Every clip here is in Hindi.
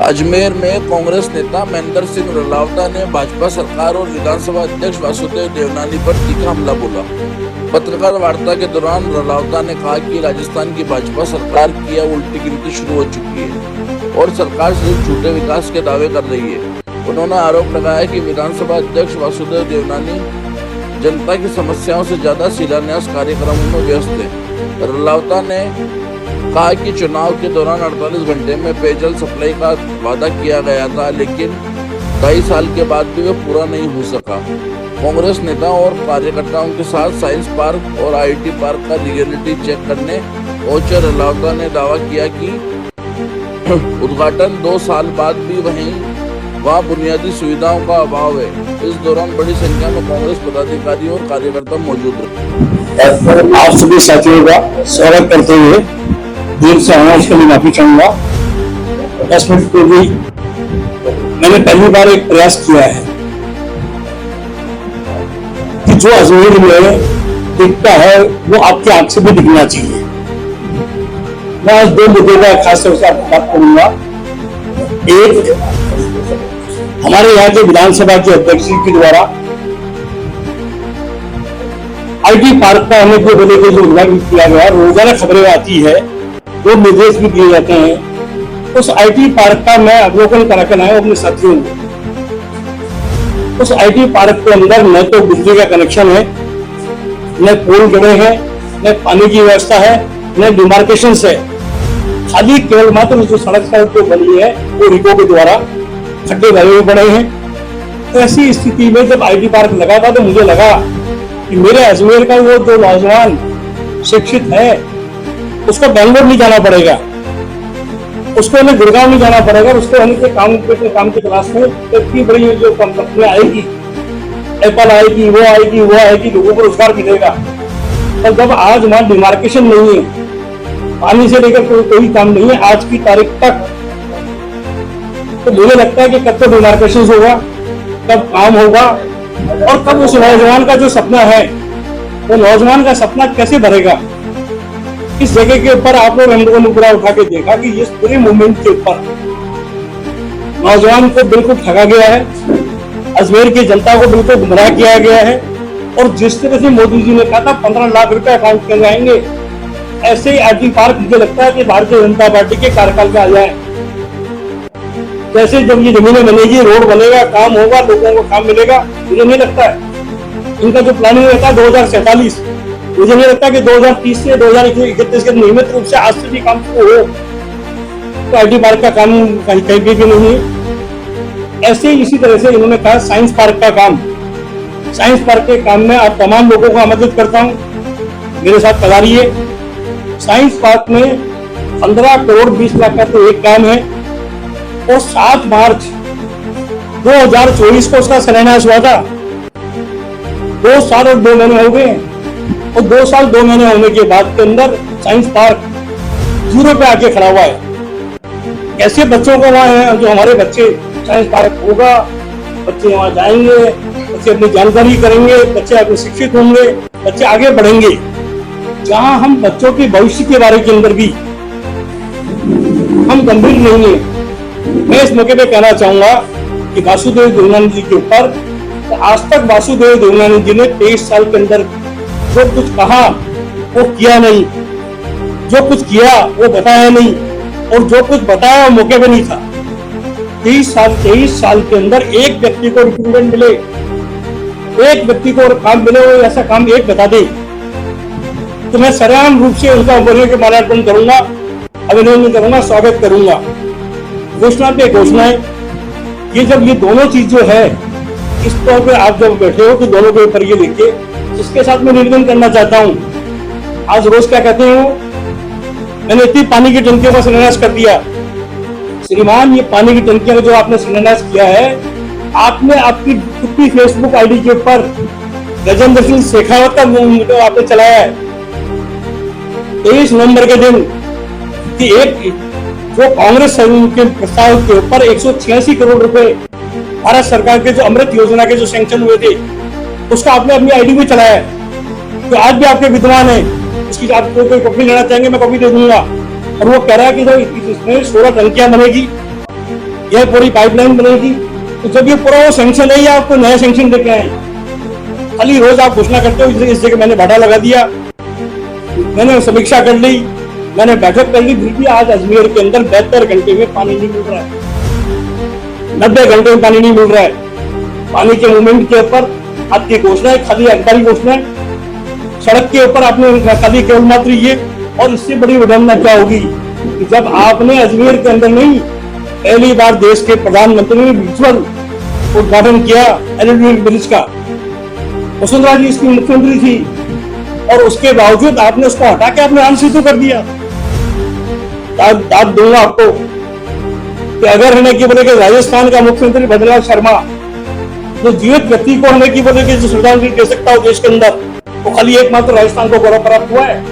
अजमेर में कांग्रेस नेता महेंद्र सिंह रलावता ने भाजपा सरकार और विधानसभा अध्यक्ष वासुदेव देवनानी पर तीखा हमला बोला। पत्रकार वार्ता के दौरान रलावता ने कहा कि राजस्थान की भाजपा सरकार की अब उल्टी गिनती शुरू हो चुकी है और सरकार सिर्फ झूठे विकास के दावे कर रही है। उन्होंने आरोप लगाया कि विधानसभा अध्यक्ष वासुदेव देवनानी जनता की समस्याओं से ज्यादा शिलान्यास कार्यक्रमों में व्यस्त है। रलावता ने कहा कि चुनाव के दौरान 48 घंटे में पेयजल सप्लाई का वादा किया गया था, लेकिन 2.5 साल के बाद भी वह पूरा नहीं हो सका। कांग्रेस नेता और कार्यकर्ताओं के साथ साइंस पार्क और आईटी पार्क का रियलिटी चेक करने पहुंचे रलावता ने दावा किया कि उद्घाटन 2 साल बाद भी वहाँ बुनियादी सुविधाओं का अभाव है। इस दौरान बड़ी संख्या में कांग्रेस पदाधिकारी और कार्यकर्ता मौजूद रहे। आप सभी साथियों का स्वागत करते हुए देर से आना इसके लिए माफी चाहूंगा। 10 मिनट पूर्व मैंने पहली बार एक प्रयास किया है कि जो अजमेर में दिखता है वो आपकी आंख से भी दिखना चाहिए। मैं आज 2 मुद्दों का खास तौर से आपको बात करूंगा। एक, हमारे यहाँ के विधानसभा के अध्यक्ष के द्वारा आईटी पार्क का हमें जो उद्घाटन किया गया, रोजाना खबरें आती है, वो निर्देश भी दिए जाते हैं। उस आईटी पार्क का मैं अवलोकन कराकर आया अपने साथियों को। उस आईटी पार्क के अंदर न तो बिजली का कनेक्शन है, न पोल गड़े हैं, न पानी की व्यवस्था है, न डिमार्केशन है। खाली केवल मात्र जो सड़क जो बनी है वो रिको के द्वारा खड्डे भरे हुए पड़े हैं। तो ऐसी स्थिति में जब आईटी पार्क लगा था तो मुझे लगा कि मेरे अजमेर का वो जो नौजवान शिक्षित है उसको बेंगलोर नहीं जाना पड़ेगा, उसको हमें गुड़गांव नहीं जाना पड़ेगा, उसको हमें काम की तलाश में इतनी बड़ी जो कंपनियां आएगी, एप्पल आएगी, वो आएगी, लोगों को रोजगार मिलेगा। पर जब आज वहां डिमार्केशन नहीं है, पानी से लेकर कोई काम नहीं है आज की तारीख तक, तो मुझे लगता है कि कब तो डिमार्केशन होगा, कब काम होगा और कब उस नौजवान का जो सपना है वो नौजवान का सपना कैसे भरेगा। इस जगह के ऊपर आप लोग हमको नुकड़ा उठा के देखा कि इस पूरे मूवमेंट के ऊपर नौजवान को बिल्कुल ठगा गया है, अजमेर की जनता को बिल्कुल गुमराह किया गया है। और जिस तरह से मोदी जी ने कहा था 15 लाख रुपए अकाउंट के जाएंगे, ऐसे ही आईटी पार्क मुझे लगता है कि भारतीय जनता पार्टी के कार्यकाल में आ जाए। जैसे जब ये जमीनें बनेगी, रोड बनेगा, काम होगा, लोगों को काम मिलेगा, मुझे नहीं लगता है इनका जो प्लानिंग रहता है 2047, मुझे नहीं लगता कि 2030 से 2031 के नियमित रूप से आज से भी काम शुरू हो तो आईटी पार्क का काम कहीं भी नहीं है। ऐसे ही इसी तरह से इन्होंने कहा साइंस पार्क का काम, साइंस पार्क के काम में आप तमाम लोगों को आमंत्रित करता हूं, मेरे साथ पधारिए। साइंस पार्क में 15 करोड़ 20 लाख का तो एक काम है और 7 मार्च 2024 को उसका शिलान्यास हुआ था। 2 साल और 2 महीने हो गए और 2 साल 2 महीने होने के बाद के अंदर साइंस पार्क 0 पे आके खड़ा हुआ है। कैसे बच्चों को वहां है, जो हमारे बच्चे साइंस पार्क होगा, बच्चे वहां जाएंगे, बच्चे अपनी जानकारी करेंगे, बच्चे अपने शिक्षित होंगे, बच्चे आगे बढ़ेंगे। जहां हम बच्चों के भविष्य के बारे के अंदर भी हम गंभीर नहीं है। मैं इस मौके पे कहना चाहूंगा कि वासुदेव देवनानी जी के ऊपर तो आज तक वासुदेव देवनानी जी ने 23 साल के अंदर जो कुछ कहा वो किया नहीं, जो कुछ किया वो बताया नहीं और जो कुछ बताया वो मौके पे नहीं था। 23 साल के अंदर एक व्यक्ति को रिक्रूटमेंट मिले, एक व्यक्ति को काम मिले, वो ऐसा काम एक बता दे तो मैं सराहनीय रूप से उनका बोलने के माल्यार्पण करूंगा, अभिनंदन करूंगा, स्वागत करूंगा। घोषणा पे घोषणाएं, ये जब ये दोनों चीज जो है इस तौर पे आप जब बैठे हो तो दोनों के ऊपर ये लिखिए। इसके साथ मैं निवेदन करना चाहता हूँ, आज रोज क्या कहते हो, मैंने इतनी पानी की टंकियों का शिलान्यास कर दिया। श्रीमान, ये पानी की टंकियों का जो आपने शिलान्यास किया है, आपने आपकी खुद फेसबुक आईडी के ऊपर गजेंद्र सिंह शेखावत का वीडियो आपने चलाया है 23 नवंबर के दिन कि एक जो कांग्रेस के प्रस्ताव के ऊपर 186 करोड़ रुपए भारत सरकार के जो अमृत योजना के जो सैंक्शन हुए थे उसका आपने अपनी आईडी में चलाया है, तो आज भी आपके विद्वान है, उसकी आपको कोई कॉपी लेना चाहेंगे मैं कॉपी दे दूंगा। और वो कह रहा है कि इसमें 16 टंकियां बनेगी यह पूरी पाइपलाइन बनेगी। तो जब ये पूरा वो सैंक्शन है, ये आपको नया सैंक्शन देके आए, खाली रोज आप घोषणा करते हो इस जगह मैंने भाड़ा लगा दिया, मैंने समीक्षा कर ली, मैंने बैठक कर ली, फिर भी आज अजमेर के अंदर 72 घंटे में पानी नहीं मिल रहा है, 90 घंटे में पानी नहीं मिल रहा है। पानी के मूवमेंट के ऊपर आपकी घोषणा है, खाली अखबारी घोषणा है। सड़क के ऊपर आपने खाली केवल मात्र ये, और इससे बड़ी विडंबना क्या होगी कि जब आपने अजमेर के अंदर नहीं, पहली बार देश के प्रधानमंत्री ने वर्चुअल उद्घाटन किया एलईडी ब्रिज का। वसुंधरा जी इसकी मुख्यमंत्री थी, और उसके बावजूद आपने उसको हटा के आपने अनसिद्धू कर दिया। दाद दूंगा आपको कि अगर हमें की बोले कि राजस्थान का मुख्यमंत्री भद्रनाथ शर्मा, जो जीवित व्यक्ति को हमें की बोले कि जो श्रद्धांजलि दे सकता हो देश के अंदर, वो खाली एकमात्र राजस्थान को गौरव प्राप्त हुआ है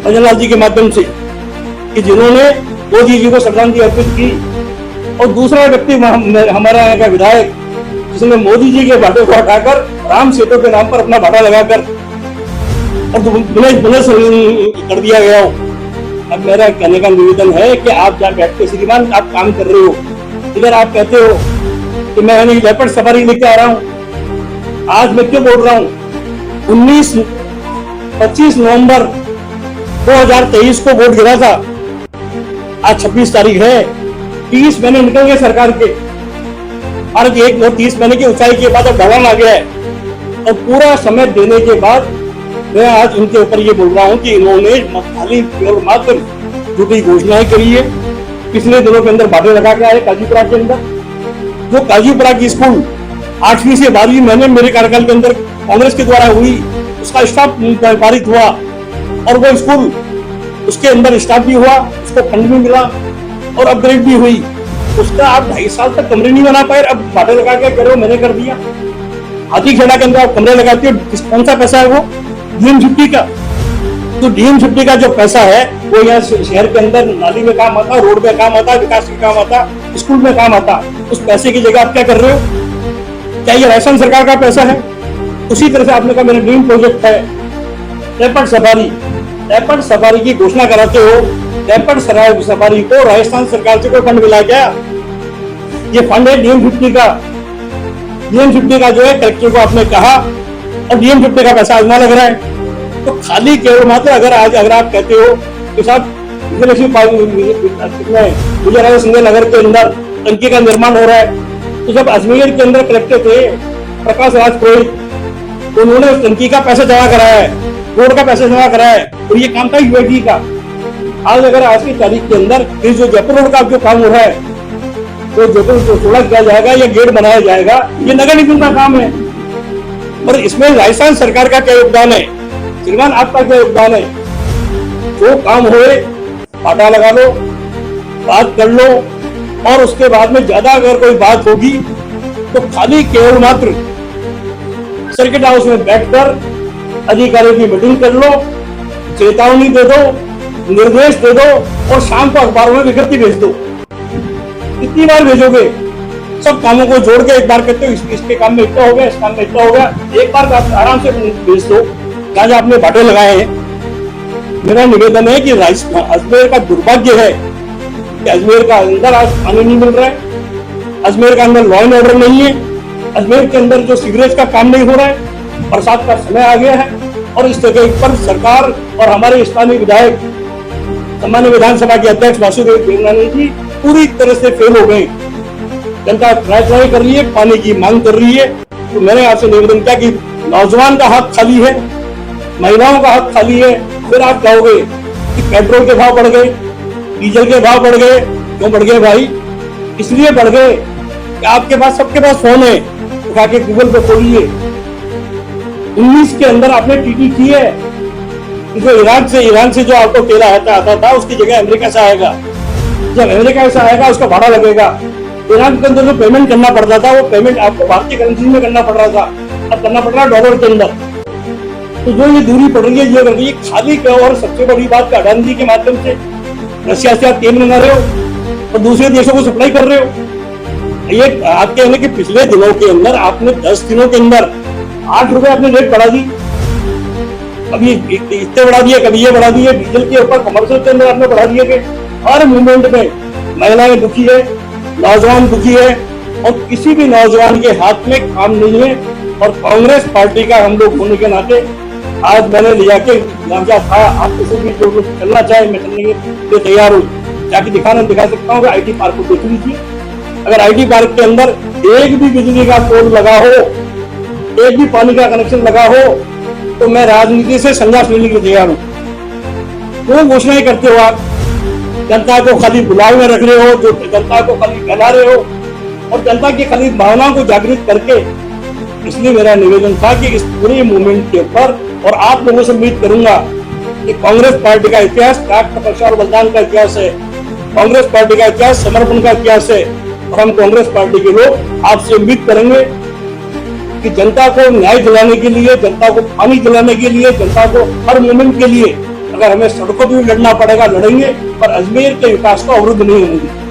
भजनलाल जी के माध्यम से, कि जिन्होंने मोदी जी को श्रद्धांजलि अर्पित की। और दूसरा व्यक्ति हमारा यहाँ का विधायक, जिसने मोदी जी के भाटे को हटाकर राम सेतु के नाम पर अपना भाटा लगाकर और बुलेस कर दिया गया हो। अब मेरा कहने का निवेदन है कि आप जहाँ बैठते श्रीमान आप काम कर रहे हो, इधर आप कहते हो कि मैं लेपर्ड सफारी लेके आ रहा हूँ। आज मैं क्यों बोल रहा हूँ, 25 नवंबर 2023 को वोट गिरा था, आज 26 तारीख है, 30 महीने निकल गए सरकार के, और 30 महीने की ऊंचाई के बाद अब ढलान आ गया है। और पूरा समय देने के बाद मैं आज उनके ऊपर ये बोल रहा हूँ कि इन्होंने खाली केवल मात्र झूठी घोषणाएं करी है। पिछले दिनों के अंदर बाटे लगा के आए काजीपुरा के अंदर, जो काजीपुरा की स्कूल 8वीं से 12वीं महीने मेरे कार्यकाल के अंदर कांग्रेस के द्वारा हुई, उसका स्टाफ पारित हुआ, और वो स्कूल उसके अंदर स्टाफ भी हुआ, उसको फंड भी मिला और अपग्रेड भी हुई। उसका आप 2.5 साल तक कमरे नहीं बना पाए, अब बाटे लगा के करो मैंने कर दिया। हाथीखेड़ा के अंदर आप कमरे लगाते हो, कौन सा पैसा है वो, डीएम 50 का। तो डीएम 50 का जो पैसा है वो यहाँ शहर के अंदर नाली में काम आता, रोड में काम आता, विकास में काम आता, स्कूल में काम आता। उस पैसे की जगह आप क्या कर रहे हो, क्या ये राजस्थान सरकार का पैसा है? उसी तरह से आपने कहा मेरा ड्रीम प्रोजेक्ट है लेपर्ड सफारी, लेपर्ड सफारी की घोषणा कराते हो। लेपर्ड सफारी को राजस्थान सरकार से कोई फंड मिला क्या? ये फंड है डीएम 50 का। डीएम 50 का जो है कलेक्टर को आपने कहा, और डीएम 50 का पैसा आजमा लग रहा है। तो खाली केवल मात्र अगर आप कहते हो कि साहब गुजरात सिंह नगर के अंदर टंकी का निर्माण हो रहा है, तो जब अजमेर के अंदर कलेक्टर थे प्रकाश राज पुरोहित, तो उन्होंने उस टंकी का पैसा जमा कराया है, रोड का पैसा जमा कराया है, और ये काम था यूआईडी का। आज अगर आज की तारीख के अंदर जो जयपुर रोड का जो काम हो रहा है, तो जयपुर को तोड़ा किया जाएगा या गेट बनाया जाएगा, ये नगर निगम का काम है। और इसमें राजस्थान सरकार का क्या योगदान है, श्रीमान आपका क्या योगदान है? जो काम होए पाटा लगा लो, बात कर लो, और उसके बाद में ज्यादा अगर कोई बात होगी तो खाली केवल मात्र सर्किट हाउस में बैठकर अधिकारियों की मीटिंग कर लो, चेतावनी दे दो, निर्देश दे दो, और शाम को अखबारों में विज्ञप्ति भेज दो। कितनी बार भेजोगे? सब कामों को जोड़ के एक बार कहते हो इसके काम में इतना हो गया, इस काम में इतना हो गया, एक बार आराम से भेज दो जहां आपने बाटे लगाए हैं। मेरा निवेदन है कि अजमेर का दुर्भाग्य है कि अजमेर का अंदर आज पानी नहीं मिल रहा है, अजमेर का अंदर लॉ एंड ऑर्डर नहीं है, अजमेर के अंदर जो सीवरेज का काम नहीं हो रहा है, बरसात का समय आ गया है, और इस जगह पर सरकार और हमारे स्थानीय विधायक सामान्य विधानसभा के अध्यक्ष वासुदेव देवनानी जी पूरी तरह से फेल हो गए। जनता ट्राई कर रही है, पानी की मांग कर रही है। तो मैंने आपसे निवेदन किया कि नौजवान का हाथ खाली है, महिलाओं का हाथ खाली है, फिर आप कहोगे कि पेट्रोल के भाव बढ़ गए, डीजल के भाव बढ़ गए। क्यों बढ़ गए भाई? इसलिए बढ़ गए कि आपके पास सबके पास फोन है, उठा के गूगल पे खोलिए। 19 के अंदर आपने टीटी की है, जो ईरान से जो आपको तेल आता था उसकी जगह अमेरिका से आएगा। जब अमेरिका से आएगा उसका भाड़ा लगेगा। ईरान के अंदर जो पेमेंट करना पड़ता था वो पेमेंट आपको भारतीय करेंसी में करना पड़ रहा था, अब करना पड़ रहा है डॉलर के अंदर। तो जो ये दूरी पड़ रही है ये कर रही है खाली क्या। और सबसे बड़ी बात का अडानी के माध्यम से रशिया से आप तेल मंगा रहे हो और दूसरे देशों को सप्लाई कर रहे हो। ये आपके कहने के पिछले दिनों के अंदर आपने 10 दिनों के अंदर 8 रुपए आपने रेट बढ़ा दी, कभी इतने बढ़ा दिए, कभी ये बढ़ा दिए। डीजल के ऊपर कमर्शियल के अंदर आपने बढ़ा दिए कि हर मूवमेंट में महिलाएं दुखी है, नौजवान दुखी है और किसी भी नौजवान के हाथ में काम नहीं है। और कांग्रेस पार्टी का हम लोग होने के नाते आज मैंने लिया के गांजा था। आप किसी भी जो लोग चलना चाहे मैं चलने के लिए तैयार हूँ। जाके दिखा सकता हूँ। IT पार्क को देख लीजिए। अगर IT पार्क के अंदर एक भी बिजली का पोल लगा हो, एक भी पानी का कनेक्शन लगा हो, तो मैं राजनीति से संन्यास लेने के लिए तैयार हूँ। क्यों घोषणाएं करते हो आप? जनता को खाली बुलाव में रख रहे हो, जो जनता को खाली फैला रहे हो और जनता की खाली भावनाओं को जागृत करके। इसलिए मेरा निवेदन था कि इस पूरे मूवमेंट के ऊपर, और आप लोगों से उम्मीद करूंगा कि कांग्रेस पार्टी का इतिहास त्याग, तपस्या और बलिदान का इतिहास है। कांग्रेस पार्टी का इतिहास समर्पण का इतिहास है। और हम कांग्रेस पार्टी के लोग आपसे उम्मीद करेंगे कि जनता को न्याय दिलाने के लिए, जनता को पानी दिलाने के लिए, जनता को हर मूवमेंट के लिए अगर हमें सड़कों पर भी लड़ना पड़ेगा लड़ेंगे, पर अजमेर के विकास को अवरुद्ध नहीं होने देंगे।